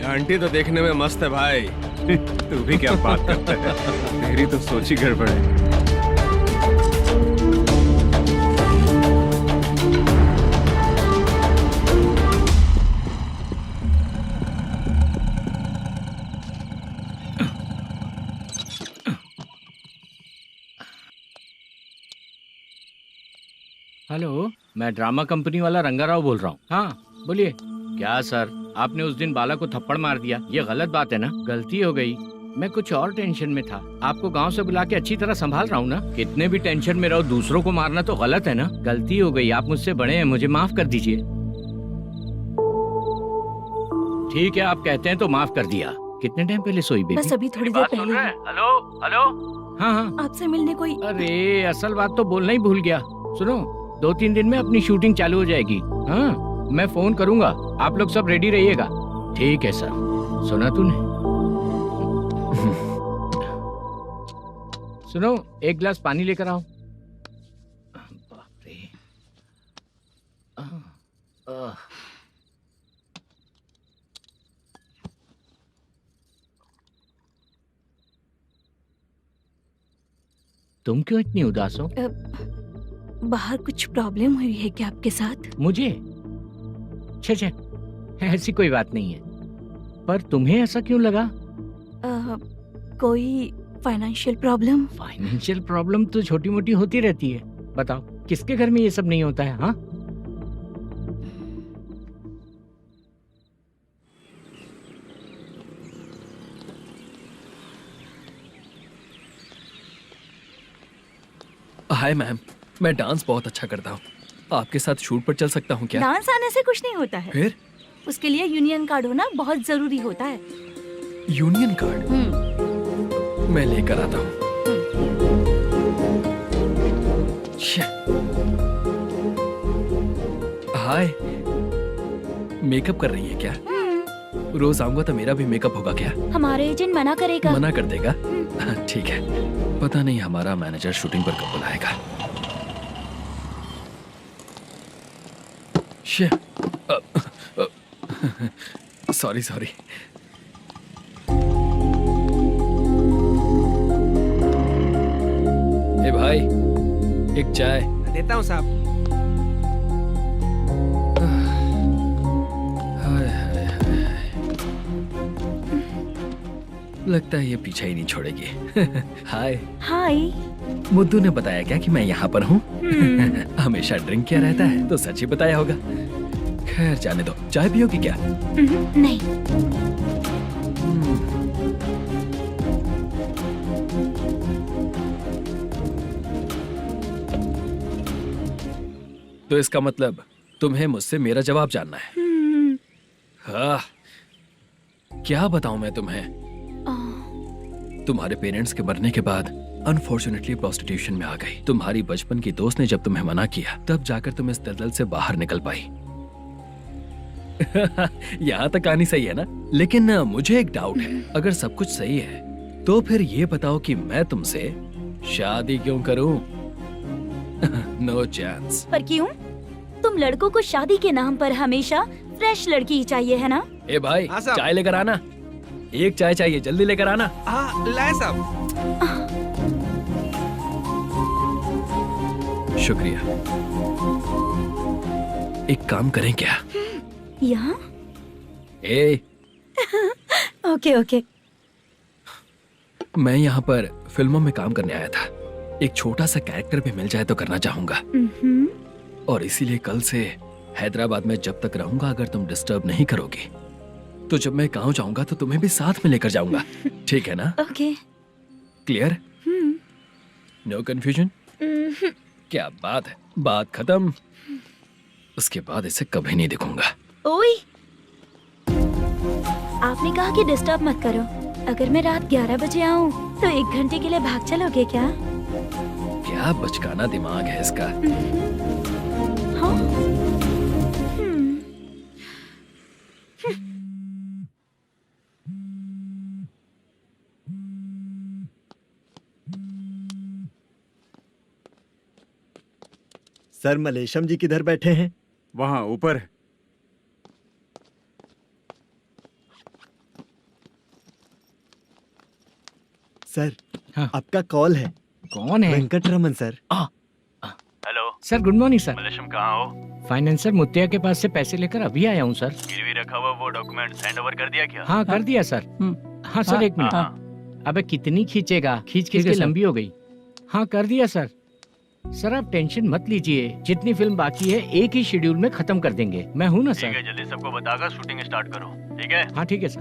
आंटी तो देखने में मस्त है भाई। तू भी क्या बात करता है? तेरी तो सोच ही गड़बड़ है। हेलो, मैं ड्रामा कंपनी वाला रंगाराव बोल रहा हूँ। हाँ बोलिए। क्या सर, आपने उस दिन बाला को थप्पड़ मार दिया, ये गलत बात है ना? गलती हो गई, मैं कुछ और टेंशन में था। आपको गांव से बुला के अच्छी तरह संभाल रहा हूँ ना। कितने भी टेंशन में रहो, दूसरों को मारना तो गलत है ना। गलती हो गई, आप मुझसे बड़े हैं, मुझे माफ कर दीजिए। ठीक है, आप कहते हैं तो माफ कर दिया। कितने टाइम पहले सोई बेबी? बस अभी थोड़ी देर पहले। Hello hello. हाँ हाँ, आपसे मिलने कोई। अरे असल बात तो बोलना ही भूल गया। सुनो, 2-3 दिन में अपनी शूटिंग चालू हो जाएगी। हाँ, मैं फोन करूंगा, आप लोग सब रेडी रहिएगा। ठीक है सर। सुना तूने? सुनो, एक गिलास पानी लेकर आओ। बाप रे। तुम क्यों इतनी उदास हो? बाहर कुछ प्रॉब्लम हुई है क्या आपके साथ? मुझे? छे, ऐसी कोई बात नहीं है। पर तुम्हें ऐसा क्यों लगा? कोई फाइनेंशियल प्रॉब्लम? फाइनेंशियल प्रॉब्लम तो छोटी मोटी होती रहती है। बताओ, किसके घर में ये सब नहीं होता है? हाँ, हाय मैम, मैं डांस बहुत अच्छा करता हूँ। आपके साथ शूट पर चल सकता हूँ क्या? डांस आने से कुछ नहीं होता है। फिर? उसके लिए यूनियन कार्ड होना बहुत जरूरी होता है। Union card? मैं लेकर आता हूँ। हाय, मेकअप कर रही है क्या? रोज आऊंगा तो मेरा भी मेकअप होगा क्या? हमारे एजेंट मना करेगा। मना कर देगा? ठीक है, पता नहीं हमारा मैनेजर शूटिंग पर कब बुलाएगा। Sorry sorry. ए भाई, एक चाय। देता हूँ साहब। लगता है ये पीछा ही नहीं छोड़ेगी। हाय। हाय। मुद्दू ने बताया क्या कि मैं यहाँ पर हूँ? हमेशा ड्रिंक किया रहता है तो सच ही बताया होगा। खैर जाने दो, चाय पियोगी क्या? नहीं। तो इसका मतलब तुम्हें मुझसे मेरा जवाब जानना है? हाँ, क्या बताऊं मैं तुम्हें? तुम्हारे पेरेंट्स के मरने के बाद अनफॉर्चुनेटली प्रोस्टिट्यूशन में आ गई। तुम्हारी बचपन की दोस्त ने जब तुम्हें मना किया तब जाकर तुम इस दलदल से बाहर निकल पाई। यहाँ तक कहानी सही है ना? लेकिन मुझे एक डाउट है। अगर सब कुछ सही है तो फिर ये बताओ कि मैं तुमसे शादी क्यों करूं? No chance. पर क्यों? तुम लड़कों को शादी के नाम पर हमेशा फ्रेश लड़की ही चाहिए है ना? ए भाई, चाय लेकर आना। एक चाय चाहिए, जल्दी लेकर आना। हाँ, लाए साहब। शुक्रिया। एक काम करें क्या? यहाँ? ए, ओके ओके। मैं यहाँ पर फिल्मों में काम करने आया था। एक छोटा सा कैरेक्टर भी मिल जाए तो करना चाहूंगा। और इसीलिए कल से हैदराबाद में जब तक रहूंगा, अगर तुम डिस्टर्ब नहीं करोगी तो जब मैं गांव जाऊंगा तो तुम्हें भी साथ में लेकर जाऊंगा। ठीक है ना? ओके। क्लियर? No confusion? क्या बात है, बात खत्म। उसके बाद इसे कभी नहीं दिखूंगा। ओए, आपने कहा कि डिस्टर्ब मत करो। अगर मैं रात 11 बजे आऊँ तो 1 घंटे के लिए भाग चलोगे क्या? क्या बचकाना दिमाग है इसका। हाँ? सर, मलेशम जी किधर बैठे हैं? वहाँ ऊपर है। सर, हाँ। आपका कॉल है। कौन है? Venkataraman sir. Hello sir, good morning sir. Malesham कहाँ हो? फाइनेंसर मुत्तिया के पास से पैसे लेकर अभी आया हूँ सर। गिरवी रखा हुआ वो डॉक्यूमेंट हैंड ओवर कर दिया क्या? हाँ, कर दिया सर। हाँ सर, 1 मिनट। अबे कितनी खींचेगा? खींच खींच के लंबी हो गई। हाँ, कर दिया सर। सर आप टेंशन मत लीजिए, जितनी फिल्म बाकी है एक ही शेड्यूल में खत्म कर देंगे। मैं हूँ ना सर। ठीक है, जल्दी सबको बताकर शूटिंग स्टार्ट करो। ठीक है? हाँ ठीक है सर।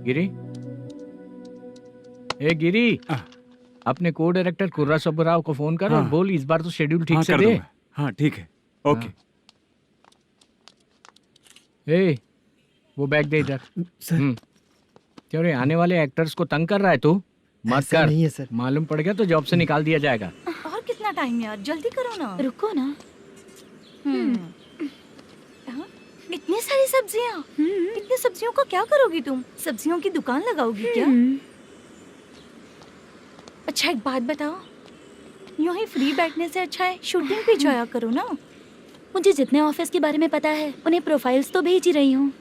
गिरी, ए गिरी, अपने को डायरेक्टर कुर्रा सुब्बराव को फोन कर और बोल इस बार तो शेड्यूल ठीक से दे। हाँ ठीक है, ओके। ए, वो बैग दे इधर। सर, क्यों रे, आने वाले एक्टर्स को तंग कर रहा है तू? मत ऐसा कर। नहीं है सर। मालूम पड़ गया तो जॉब से निकाल दिया जाएगा। और कितना टाइम यार, जल्दी करो ना। रुको ना। इतनी सारी सब्जियाँ, इतनी सब्जियों का क्या करोगी तुम? सब्जियों की दुकान लगाओगी क्या? अच्छा एक बात बताओ, यूं ही फ्री बैठने से अच्छा है शूटिंग पे जाया करो ना। मुझे जितने ऑफिस के बारे में पता है उन्हें प्रोफाइल्स तो भेज ही रही हूँ।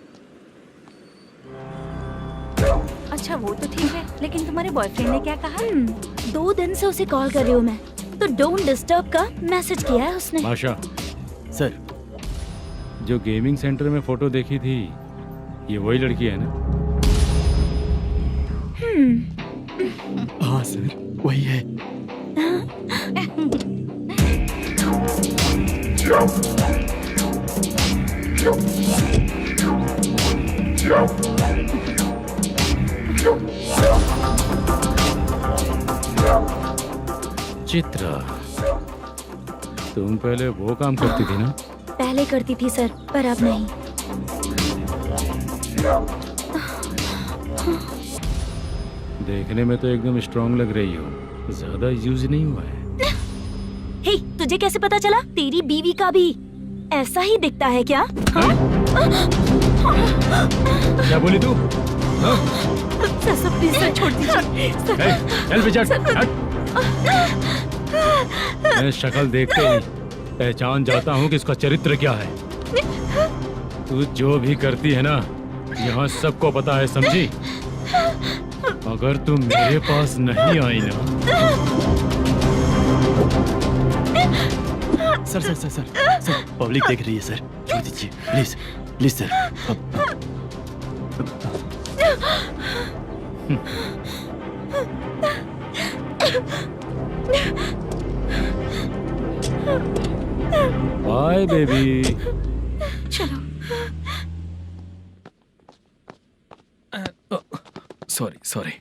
अच्छा वो तो ठीक है, लेकिन तुम्हारे बॉयफ्रेंड ने क्या कहा? 2 दिन से उसे कॉल कर रही हूँ मैं, तो डोंट डिस्टर्ब का मैसेज किया है उसने। माशा सर, जो गेमिंग सेंटर में फोटो देखी थी, ये वही लड़की है ना? हाँ सर, वही है। चित्रा, तुम पहले वो काम करती थी ना? पहले करती थी सर, पर अब नहीं। देखने में तो एकदम स्ट्रांग लग रही हो, ज्यादा यूज नहीं हुआ है। हे, तुझे कैसे पता चला? तेरी बीवी का भी ऐसा ही दिखता है क्या? हाँ? क्या बोली तू? सर प्लीज सर, छोड़ दीजिए। चल बेटा, हट। मैं शक्ल देखते ही पहचान जाता हूँ कि इसका चरित्र क्या है। तू जो भी करती है ना, यहाँ सबको पता है, समझी? अगर तू मेरे पास नहीं आई ना। सर, पब्लिक देख रही है सर, छोड़ दीजिए please please sir. Bye baby. चलो। सॉरी।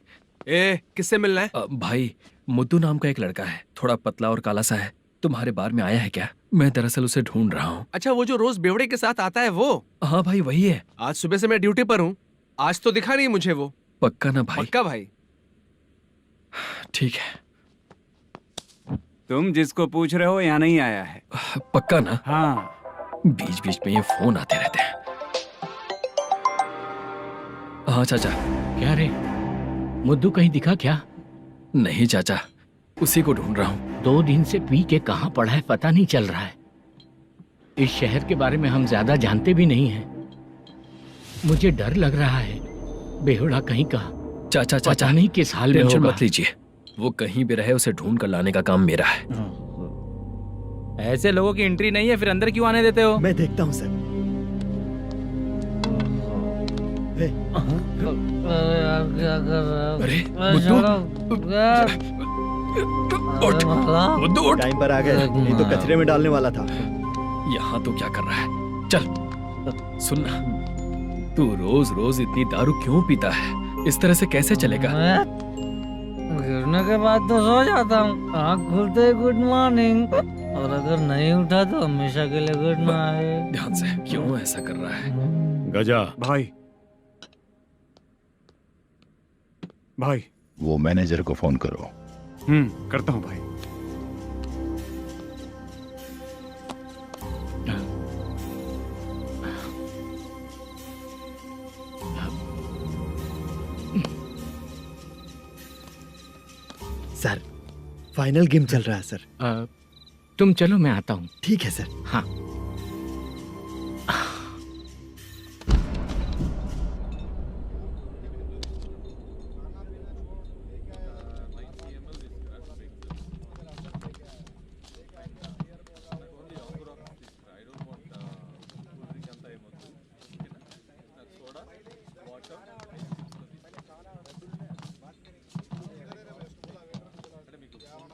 ए, किससे मिलना है? भाई, मुद्दू नाम का एक लड़का है, थोड़ा पतला और काला सा है। तुम्हारे बार में आया है क्या? मैं दरअसल उसे ढूंढ रहा हूँ। अच्छा, वो जो रोज बेवड़े के साथ आता है वो? हाँ भाई, वही है। आज सुबह से मैं ड्यूटी पर हूँ, आज तो दिखा नहीं मुझे वो। पक्का ना भाई? पक्का भाई। ठीक है। तुम जिसको पूछ रहे हो यहाँ नहीं आया है? पक्का ना? हाँ। बीच बीच में ये फोन आते रहते हैं। हाँ चाचा। क्या रे, मुद्दू कहीं दिखा क्या? नहीं चाचा, उसी को ढूंढ रहा हूँ। 2 दिन से पी के कहाँ पड़ा है पता नहीं चल रहा है। इस शहर के बारे में हम ज्यादा जानते भी नहीं हैं। मुझे डर लग रहा है, बेहुड़ा कहीं का। चाचा पता नहीं किस हाल में टेंशन होगा। मत लीजिए, वो कहीं भी रहे उसे ढूंढ कर लाने का काम मेरा है। ऐसे लोगों की एंट्री नहीं है, फिर अंदर क्यों आने देते हो? मैं देखता हूँ सर। अरे मुद्दू उठ। टाइम पर आ गए, नहीं तो कचरे में डालने वाला था। यहाँ तो क्या कर रहा है? चल सुनना, तू रोज रोज इतनी दारू क्यों पीता है? इस तरह से कैसे चलेगा? गिरने के बाद तो सो जाता हूँ, आँख खुलते ही गुड मॉर्निंग, और अगर नहीं उठा तो हमेशा के लिए गुड नाइट। ध्यान से, क्यों ऐसा कर रहा है? गजा भाई, वो मैनेजर को फोन करो। करता हूँ भाई। सर, फाइनल गेम चल रहा है सर। तुम चलो, मैं आता हूँ। ठीक है सर। हाँ।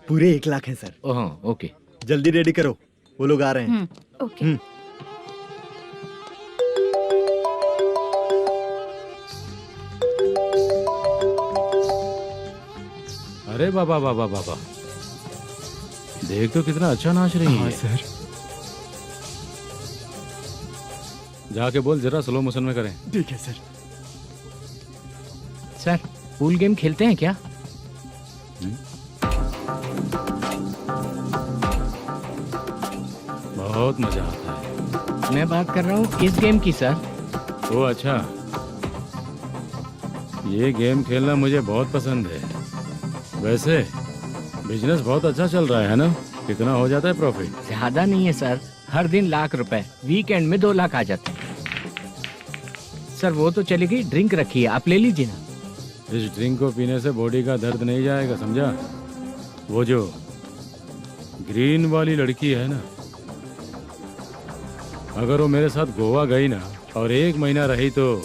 पूरे 1 लाख हैं सर। ओह, ओके। जल्दी रेडी करो, वो लोग आ रहे हैं। ओके। अरे बाबा बाबा बाबा, देख तो कितना अच्छा नाच रही है। सर। जाके बोल जरा स्लो मोशन में करें। ठीक है सर। सर, पूल गेम खेलते हैं क्या? बहुत मजा आता है। मैं बात कर रहा हूँ इस गेम की सर। ओ अच्छा, ये गेम खेलना मुझे बहुत पसंद है। वैसे बिजनेस बहुत अच्छा चल रहा है ना? कितना हो जाता है प्रॉफिट? ज्यादा नहीं है सर, हर दिन लाख रुपए, वीकेंड में 2 लाख आ जाते हैं। सर वो तो चलेगी, ड्रिंक रखी है, आप ले लीजिए ना। इस ड्रिंक को पीने से बॉडी का दर्द नहीं जाएगा, समझा? वो जो ग्रीन वाली लड़की है ना, अगर वो मेरे साथ गोवा गई ना और 1 महीना रही तो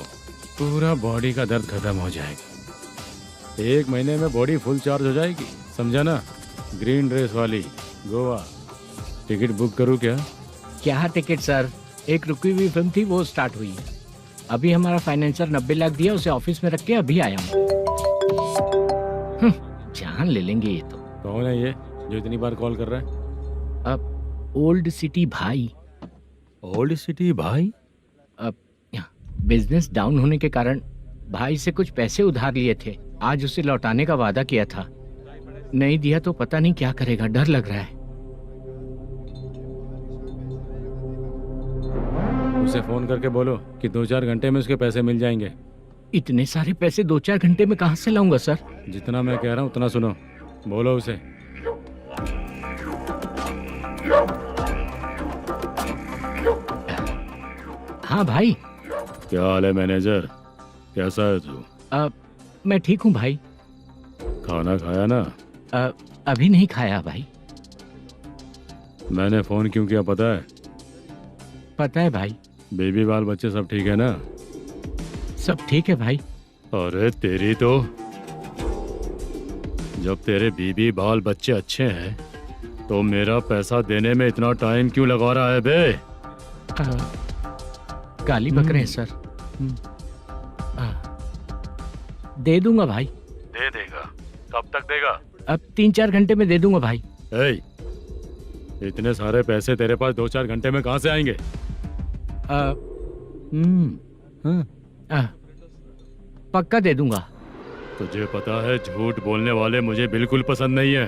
पूरा बॉडी का दर्द खत्म हो जाएगा। 1 महीने में बॉडी फुल चार्ज हो जाएगी, समझा ना? ग्रीन ड्रेस वाली गोवा। टिकट बुक करूं क्या? क्या टिकट सर, एक रुकी हुई फिल्म थी, वो स्टार्ट हुई है। अभी हमारा फाइनेंसर 90 लाख दिया, उसे ऑफिस में रख के अभी आया हूँ। जान ले लेंगे ये तो। कौन है ये? जो इतनी बार कॉल कर रहा है? अब ओल्ड सिटी भाई। ओल्ड सिटी भाई? अब बिजनेस डाउन होने के कारण भाई से कुछ पैसे उधार लिए थे। आज उसे लौटाने का वादा किया था, नहीं दिया तो पता नहीं क्या करेगा, डर लग रहा है। उसे फोन करके बोलो कि 2-4 घंटे में उसके पैसे मिल जाएंगे। इतने सारे पैसे 2-4 घंटे में कहाँ से लाऊंगा सर? जितना मैं कह रहा हूँ उतना सुनो, बोलो उसे। हाँ भाई। क्या हाल है मैनेजर, कैसा है तू? मैं ठीक हूँ भाई। खाना खाया ना? अभी नहीं खाया भाई। मैंने फोन क्यों किया पता है? पता है भाई। बेबी बाल बच्चे सब ठीक है ना? सब ठीक है भाई। अरे तेरी तो, जब तेरे बीबी बाल बच्चे अच्छे हैं तो मेरा पैसा देने में इतना टाइम क्यों लगा रहा है बे? गाली बक रहे हैं सर। दे दूंगा भाई। दे देगा? कब तक देगा? अब 3-4 घंटे में दे दूंगा भाई। इतने सारे पैसे तेरे पास 2-4 घंटे में कहाँ से आएंगे? पक्का दे दूंगा। तुझे पता है झूठ बोलने वाले मुझे बिल्कुल पसंद नहीं है।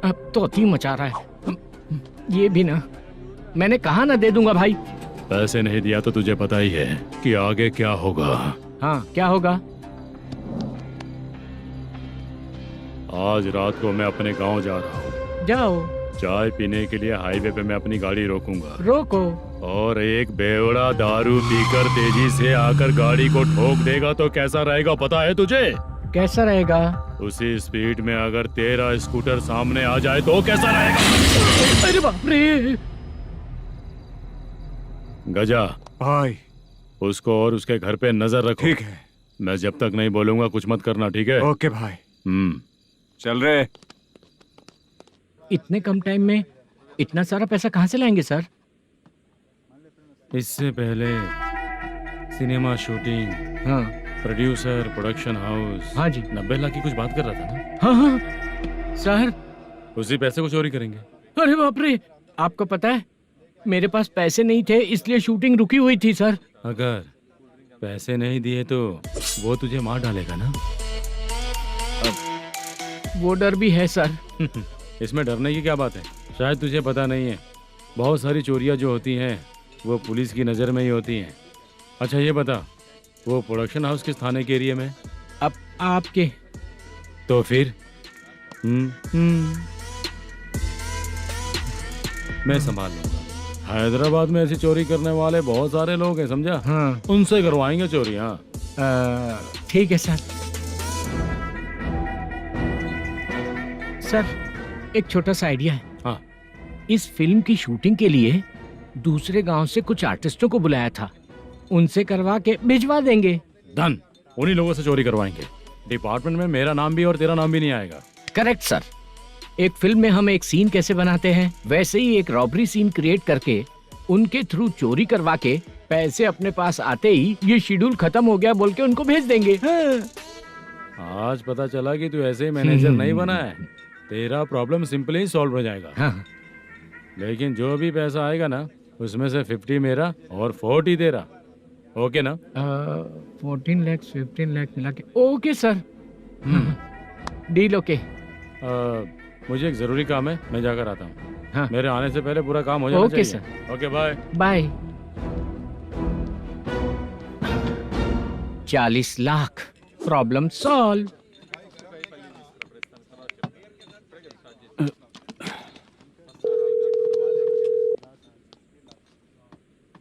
अब तोती मचा रहा है ये भी ना। मैंने कहा ना दे दूंगा भाई। पैसे नहीं दिया तो तुझे पता ही है कि आगे क्या होगा। हाँ क्या होगा? आज रात को मैं अपने गांव जा रहा हूँ। जाओ। चाय पीने के लिए हाईवे पे मैं अपनी गाड़ी रोकूंगा। रोको। और एक बेवड़ा दारू पीकर तेजी से आकर गाड़ी को ठोक देगा तो कैसा रहेगा पता है तुझे? कैसा रहेगा? उसी स्पीड में अगर तेरा स्कूटर सामने आ जाए तो कैसा रहेगा? अरे बाप रे। गजा भाई, उसको और उसके घर पे नजर रखो। ठीक है। मैं जब तक नहीं बोलूंगा कुछ मत करना, ठीक है? ओके भाई। चल रहे। इतने कम टाइम में इतना सारा पैसा कहाँ से लाएंगे सर? इससे पहले सिनेमा शूटिंग, हाँ, प्रोड्यूसर, प्रोडक्शन हाउस। हाँ जी। 90 लाख की कुछ बात कर रहा था ना? हाँ हाँ सर। उसी पैसे को चोरी करेंगे। अरे बाप रे, आपको पता है मेरे पास पैसे नहीं थे इसलिए शूटिंग रुकी हुई थी सर। अगर पैसे नहीं दिए तो वो तुझे मार डालेगा ना? वो डर भी है सर। इसमें डरने की क्या बात है? शायद तुझे पता नहीं है, बहुत सारी चोरियां जो होती हैं वो पुलिस की नज़र में ही होती हैं। अच्छा ये बता, वो प्रोडक्शन हाउस किस थाने के एरिया में? अब आपके। तो फिर मैं संभाल लूंगा। हैदराबाद में ऐसी चोरी करने वाले बहुत सारे लोग हैं, समझा? हाँ। उनसे करवाएंगे चोरी। हाँ ठीक है सर। सर एक छोटा सा आइडिया है। हाँ। इस फिल्म की शूटिंग के लिए दूसरे गांव से कुछ आर्टिस्टों को बुलाया था, उनसे करवा के भिजवा देंगे। डन, उन्हीं लोगों से चोरी करवाएंगे। डिपार्टमेंट में मेरा नाम भी और तेरा नाम भी नहीं आएगा। Correct sir. एक फिल्म में हम एक सीन कैसे बनाते हैं वैसे ही एक रॉबरी सीन क्रिएट करके उनके थ्रू चोरी करवा के पैसे अपने पास आते ही ये शेड्यूल खत्म हो गया बोल के उनको भेज देंगे। आज पता चला कि तू ऐसे मैनेजर नहीं बना है। तेरा प्रॉब्लम सिंपली ही सॉल्व हो जाएगा। हाँ। लेकिन जो भी पैसा आएगा ना उसमें से 50 मेरा और 40 तेरा। ओके ना? 14 लाख 15 लाख मिला के। Okay sir. Deal okay. मुझे एक जरूरी काम है, मैं जाकर आता हूँ। हाँ। मेरे आने से पहले पूरा काम हो जाना ओके चाहिए। Sir. Okay bye. Bye. 40 lakh, problem solve.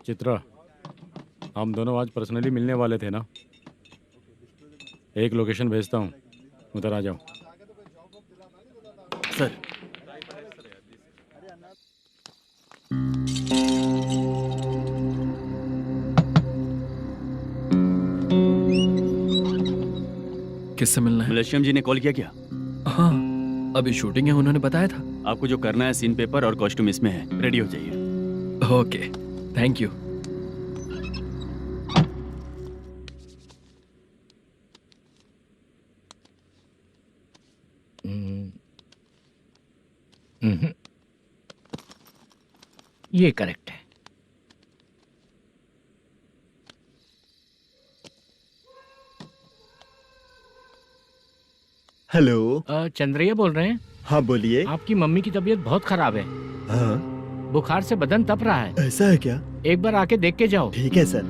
Chitra, हम दोनों आज पर्सनली मिलने वाले थे ना? एक लोकेशन भेजता हूँ, उधर आ जाओ। सर। किससे मिलना है? मलेशियम जी ने कॉल किया क्या? हाँ, अभी शूटिंग है, उन्होंने बताया था। आपको जो करना है सीन पेपर और कॉस्ट्यूम इसमें है, रेडी हो जाइए। Okay, thank you. ये करेक्ट है। हेलो। चंद्रैया बोल रहे हैं? हाँ बोलिए। आपकी मम्मी की तबीयत बहुत खराब है। हाँ। बुखार से बदन तप रहा है। ऐसा है क्या? एक बार आके देख के जाओ। ठीक है सर।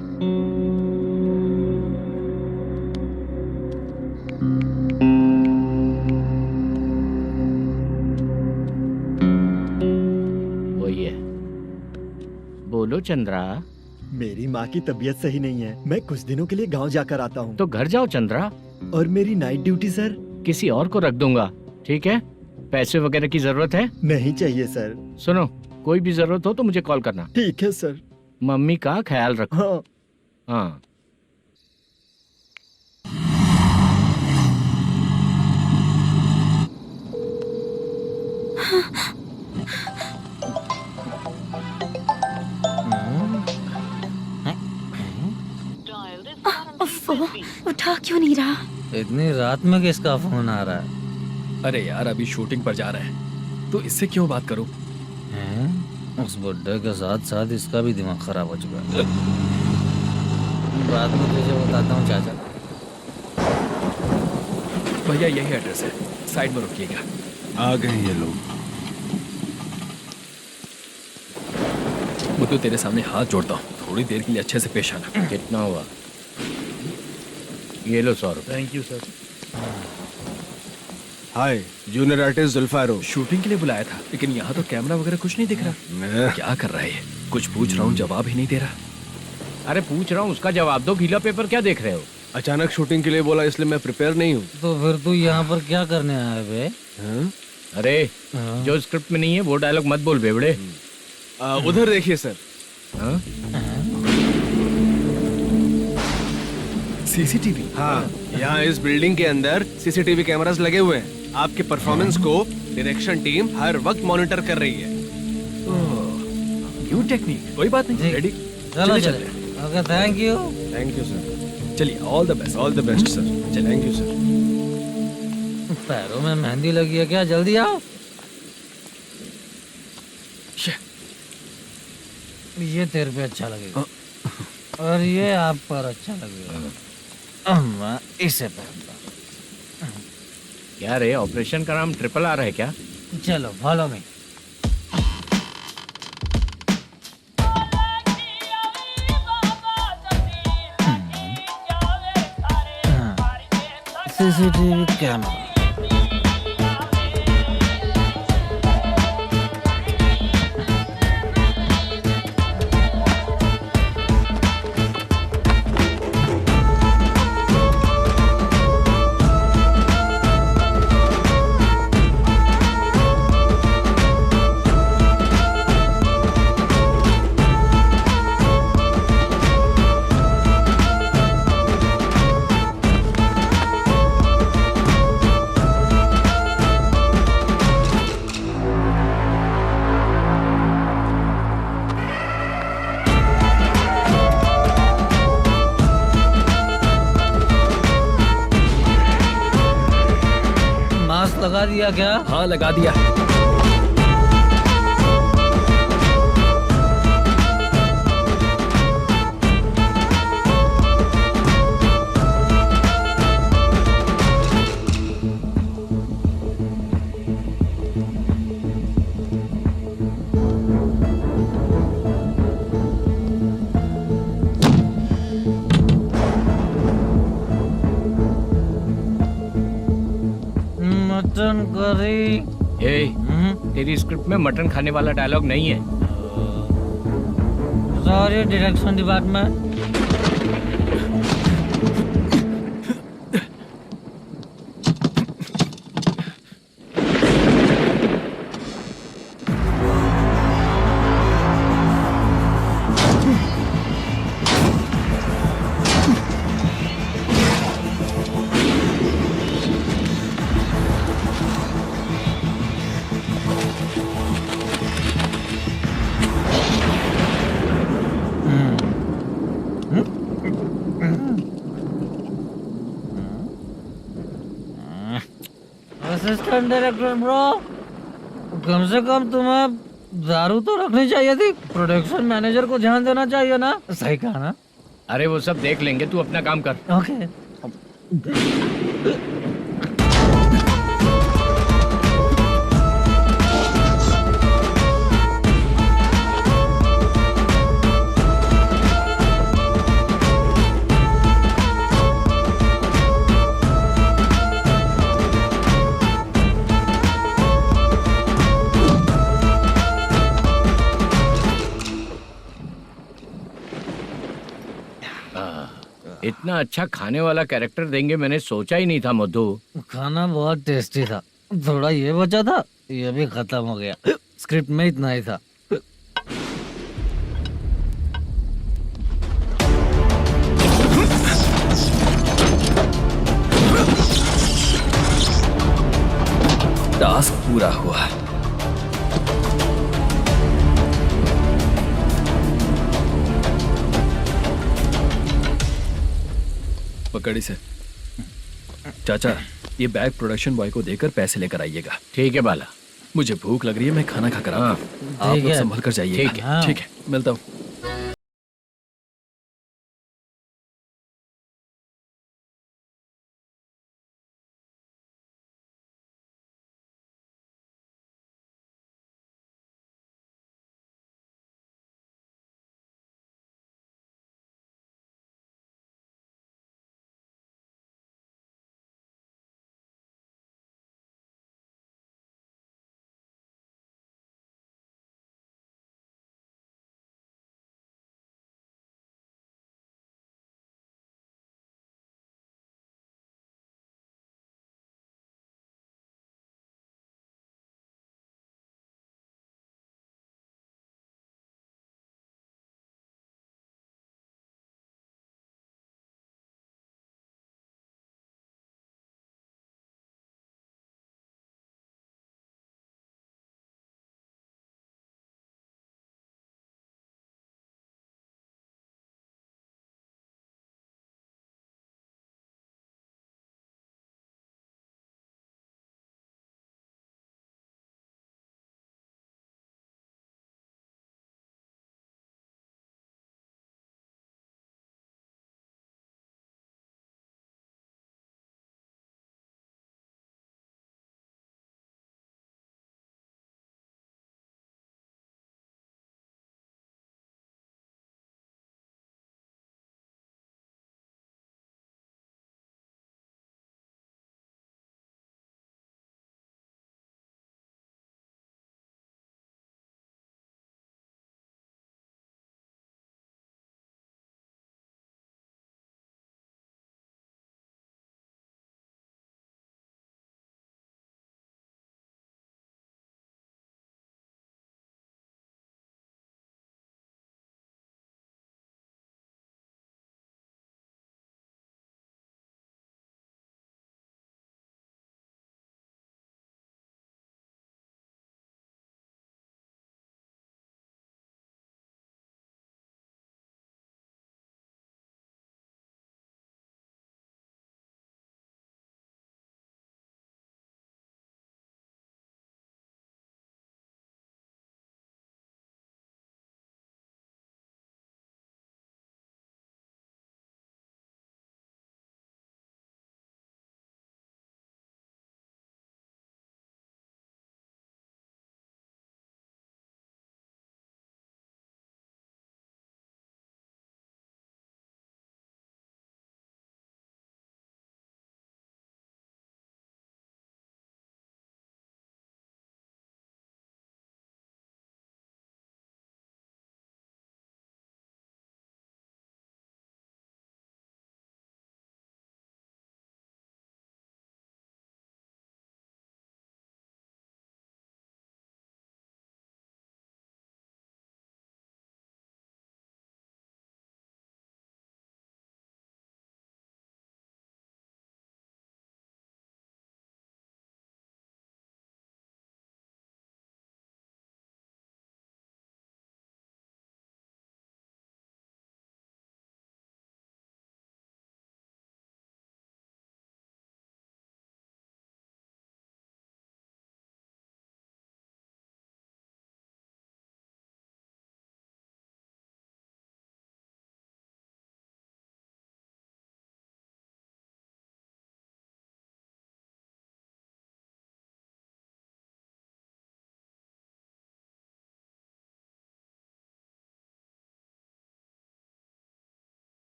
वही है। बोलो चंद्रा। मेरी माँ की तबीयत सही नहीं है, मैं कुछ दिनों के लिए गांव जाकर आता हूँ। तो घर जाओ चंद्रा। और मेरी नाइट ड्यूटी सर? किसी और को रख दूंगा, ठीक है? पैसे वगैरह की जरूरत है? नहीं चाहिए सर। सुनो, कोई भी जरूरत हो तो मुझे कॉल करना। ठीक है सर। मम्मी का ख्याल रखो। हाँ। हाँ। उठा क्यों नहीं रहा? इतनी रात में किसका फोन आ रहा है? अरे यार अभी शूटिंग पर जा रहे हैं, तो इससे क्यों बात करूं? उस बुड्ढे के साथ साथ इसका भी दिमाग खराब हो चुका है। बाद में तुझे बताता हूँ चाचा। भैया यही एड्रेस है, साइड में रुकिएगा। आ गए ये लोग। मुझे तेरे सामने हाथ जोड़ता हूँ, थोड़ी देर के लिए अच्छे से पेश आना। कितना हुआ? ये लो 100 रुपए। Thank you sir. Hi, junior artist जुल्फारो। शूटिंग के लिए बुलाया था, लेकिन यहाँ तो कैमरा वगैरह कुछ नहीं दिख रहा। क्या कर रहा है ये? कुछ पूछ रहा हूँ, जवाब ही नहीं दे रहा। अरे पूछ रहा हूँ, उसका जवाब दो। गीला पेपर क्या देख रहे हो? अचानक शूटिंग के लिए बोला, इसलिए मैं प्रिपेयर नहीं हूँ। तो फिर तू यहाँ पर क्या करने आया बे? अरे जो स्क्रिप्ट में नहीं है वो डायलॉग मत बोल बेवड़े। उधर देखिए सर। सीसीटीवी? हाँ, यहाँ इस बिल्डिंग के अंदर सीसीटीवी कैमरास लगे हुए हैं। आपके परफॉर्मेंस को डायरेक्शन टीम हर वक्त मॉनिटर कर रही है। New technique. कोई बात नहीं, रेडी। चलो चले। Okay, thank you. Thank you sir. चलिए, all the best. All the best sir. Thank you sir. पैरों में मेहंदी लगी है क्या? जल्दी आओ। ये तेरे पे अच्छा लगेगा और ये आप पर अच्छा लगेगा। मैं इसे पहनता। क्या रे, ऑपरेशन का नाम ट्रिपल आर है क्या? चलो फॉलो मी। CCTV camera. लगा दिया क्या? हाँ लगा दिया। Mutton curry. तेरी स्क्रिप्ट में मटन खाने वाला डायलॉग नहीं है। Sorry direction department. Assistant director bro, कम से कम तुम्हें दारू तो रखनी चाहिए थी। प्रोडक्शन मैनेजर को ध्यान देना चाहिए ना। सही कहा ना? अरे वो सब देख लेंगे, तू अपना काम कर। ओके। इतना अच्छा खाने वाला कैरेक्टर देंगे मैंने सोचा ही नहीं था मधु। खाना बहुत टेस्टी था। थोड़ा ये बचा था, ये भी खत्म हो गया। स्क्रिप्ट में इतना ही था। टास्क पूरा हुआ। पकड़ी से। चाचा, ये बैग प्रोडक्शन बॉय को देकर पैसे लेकर आइएगा। ठीक है बाला। मुझे भूख लग रही है, मैं खाना खाकर आता हूँ। आप ठीक लोग है। संभल कर जाइएगा। ठीक है। ठीक है, मिलता हूँ।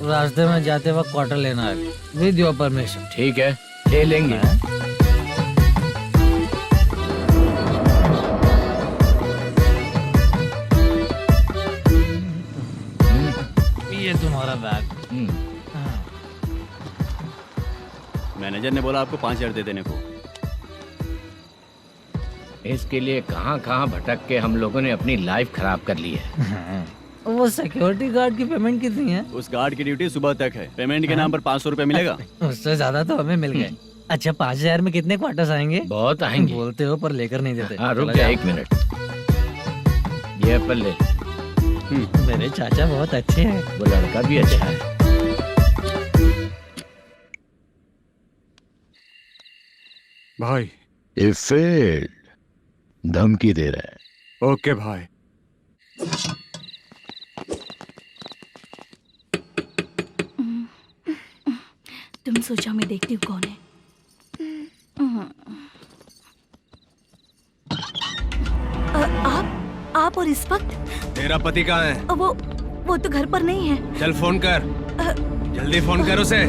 रास्ते में जाते वक्त क्वार्टर लेना है विद योर परमिशन। ठीक है, ले लेंगे। ये तुम्हारा बैग। मैनेजर ने बोला आपको 5,000 दे देने को। इसके लिए कहाँ कहाँ भटक के हम लोगों ने अपनी लाइफ खराब कर ली है। वो सिक्योरिटी गार्ड की पेमेंट कितनी है? उस गार्ड की ड्यूटी सुबह तक है। पेमेंट के नाम पर 500 रुपए मिलेगा। उससे ज्यादा तो हमें मिल गए। अच्छा 5,000 में कितने क्वार्टर्स आएंगे? बहुत आएंगे। बोलते हो पर लेकर नहीं देते। हाँ रुक जा 1 मिनट, ये एप्पल ले। मेरे चाचा बहुत अच्छे हैं। वो लड़का भी अच्छा है। भाई ये फेल्ड, धमकी दे रहा है। ओके भाई। तुम सोचो मैं देखती हूँ कौन है। आप और इस वक्त? तेरा पति कहाँ है? वो तो घर पर नहीं है। चल फोन कर, जल्दी फोन कर उसे।